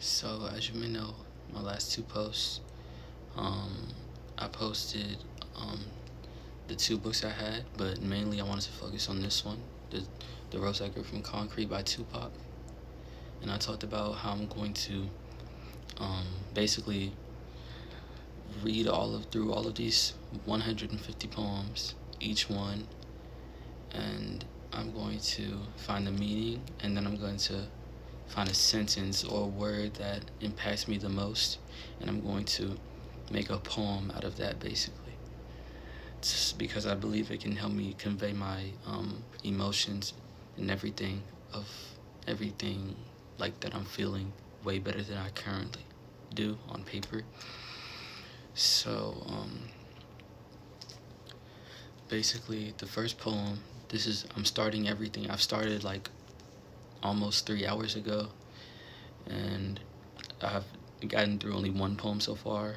So, as you may know, my last two posts, I posted the two books I had, but mainly I wanted to focus on this one, the Rose I Grew from Concrete by Tupac. And I talked about how I'm going to basically read through all of these 150 poems, each one, and I'm going to find the meaning, and then I'm going to find a sentence or a word that impacts me the most, and I'm going to make a poem out of that, basically. It's because I believe it can help me convey my emotions and everything like that I'm feeling way better than I currently do on paper. So basically the first poem, I'm starting everything. I've started like almost 3 hours ago, and I've gotten through only one poem so far.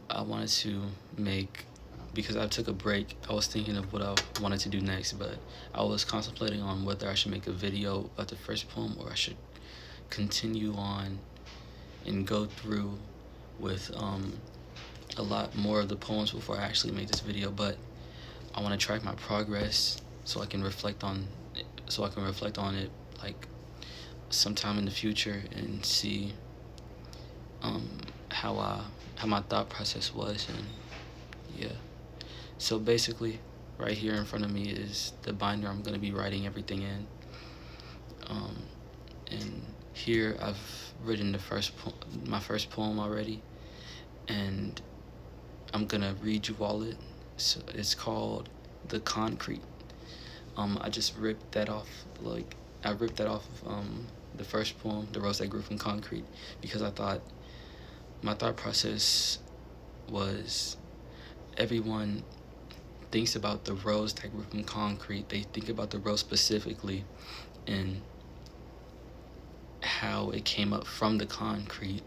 I wanted to because I took a break, I was thinking of what I wanted to do next, but I was contemplating on whether I should make a video of the first poem or I should continue on and go through with a lot more of the poems before I actually make this video. But I want to track my progress so I can reflect on it like sometime in the future and see how my thought process was. And yeah, so basically right here in front of me is the binder I'm going to be writing everything in, and here I've written my first poem already, and I'm gonna read you all it. So it's called The Concrete. I just ripped that off, of the first poem, The Rose That Grew from Concrete, because my thought process was, everyone thinks about the rose that grew from concrete. They think about the rose specifically and how it came up from the concrete,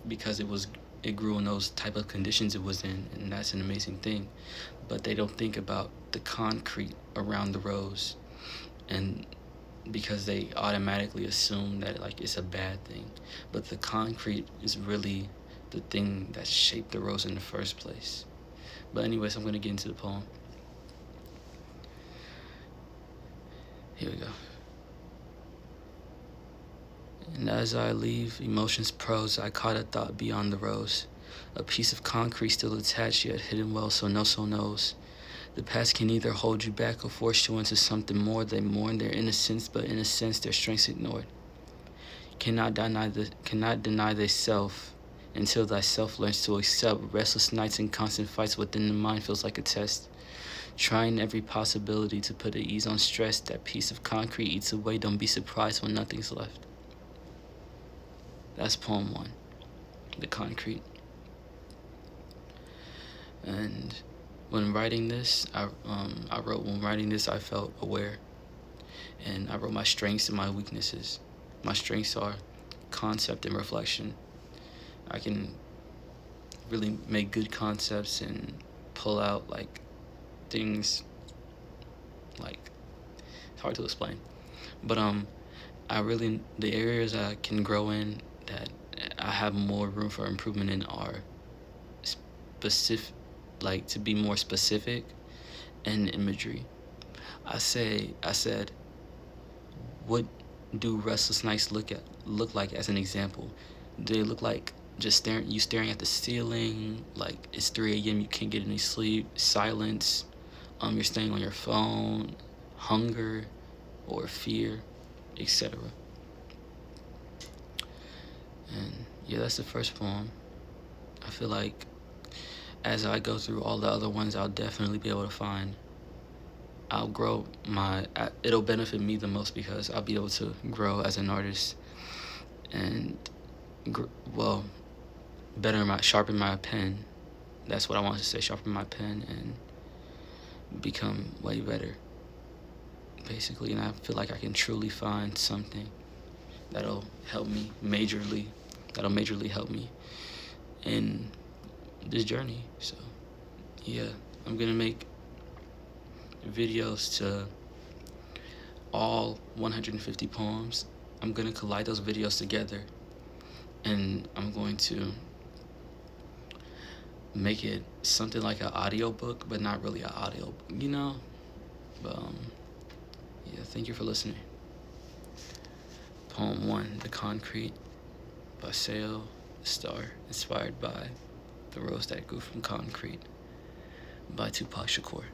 because it grew in those type of conditions it was in, and that's an amazing thing. But they don't think about the concrete around the rose, and because they automatically assume that it's a bad thing. But the concrete is really the thing that shaped the rose in the first place. But anyways, I'm going to get into the poem. Here we go. And as I leave emotions prose, I caught a thought beyond the rose. A piece of concrete still attached yet hidden well, so no soul knows. The past can either hold you back or force you into something more. They mourn their innocence, but in a sense their strength's ignored. Cannot deny thyself until thyself learns to accept. Restless nights and constant fights within the mind feels like a test. Trying every possibility to put at ease on stress. That piece of concrete eats away. Don't be surprised when nothing's left. That's poem 1, The Concrete. And when writing this, I felt aware, and I wrote my strengths and my weaknesses. My strengths are concept and reflection. I can really make good concepts and pull out things it's hard to explain. But the areas I can grow in, that I have more room for improvement in, are specific, to be more specific, and imagery. I said, what do restless nights look like as an example? Do they look like just staring at the ceiling, like it's 3 a.m., you can't get any sleep, silence, you're staying on your phone, hunger or fear, etc. And yeah, that's the first poem. I feel like as I go through all the other ones, I'll definitely be able to it'll benefit me the most, because I'll be able to grow as an artist and sharpen my pen. That's what I wanted to say, sharpen my pen and become way better, basically. And I feel like I can truly find something that'll majorly help me in this journey. So yeah, I'm gonna make videos to all 150 poems I'm gonna collide those videos together, and I'm going to make it something like an audiobook, but not really an audio, you know. But yeah, thank you for listening. Poem 1, The Concrete, by Seothestar, inspired by the rose that grew from concrete, by Tupac Shakur.